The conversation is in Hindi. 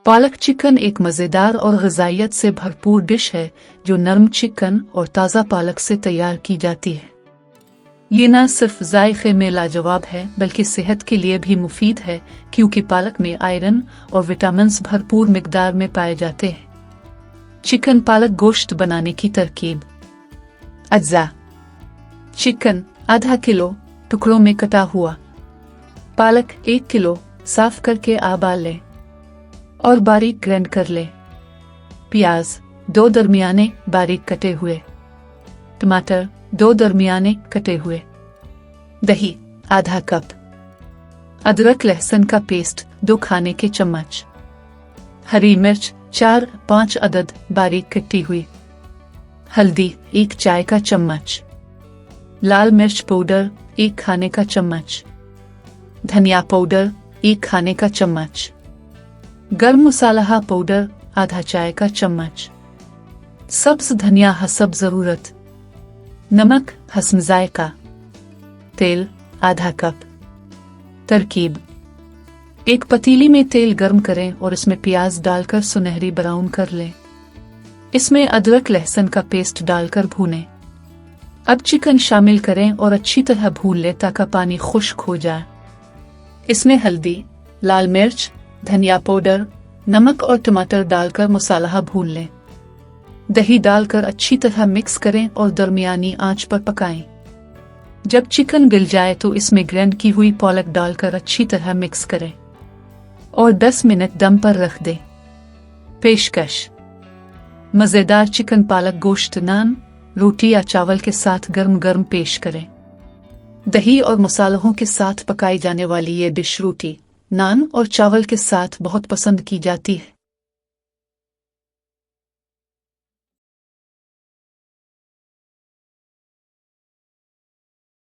पालक चिकन एक मज़ेदार और ग़िज़ाइयत से भरपूर डिश है जो नरम चिकन और ताज़ा पालक से तैयार की जाती है। ये न सिर्फ जायके में लाजवाब है बल्कि सेहत के लिए भी मुफीद है क्योंकि पालक में आयरन और विटामिन्स भरपूर मिकदार में पाए जाते हैं। चिकन पालक गोश्त बनाने की तरकीब। अज्जा: चिकन आधा किलो टुकड़ों में कटा हुआ, पालक 1 किलो साफ करके उबाल लें और बारीक ग्राइंड कर लें, प्याज 2 दरमियाने बारीक कटे हुए, टमाटर 2 दरमियाने कटे हुए, दही आधा कप, अदरक लहसुन का पेस्ट 2 खाने के चम्मच, हरी मिर्च 4-5 अदद बारीक कटी हुई, हल्दी 1 चाय का चम्मच, लाल मिर्च पाउडर 1 खाने का चम्मच, धनिया पाउडर 1 खाने का चम्मच, गरम मसाला पाउडर आधा चाय का चम्मच, सब्ज धनिया हसब ज़रूरत, नमक हस्ब जायका, तेल आधा कप। तरकीब: एक पतीली में तेल गर्म करें और इसमें प्याज डालकर सुनहरी ब्राउन कर लें। इसमें अदरक लहसुन का पेस्ट डालकर भूनें। अब चिकन शामिल करें और अच्छी तरह भून लें ताकि पानी खुश्क हो जाए। इसमें हल्दी, लाल मिर्च, धनिया पाउडर, नमक और टमाटर डालकर मसाला भून लें। दही डालकर अच्छी तरह मिक्स करें और दरमियानी आंच पर पकाएं। जब चिकन गल जाए तो इसमें ग्राइंड की हुई पालक डालकर अच्छी तरह मिक्स करें और 10 मिनट दम पर रख दें। पेशकश: मज़ेदार चिकन पालक गोश्त नान, रोटी या चावल के साथ गर्म गर्म पेश करें। दही और मसालों के साथ पकाई जाने वाली ये डिश रोटी, नान और चावल के साथ बहुत पसंद की जाती है।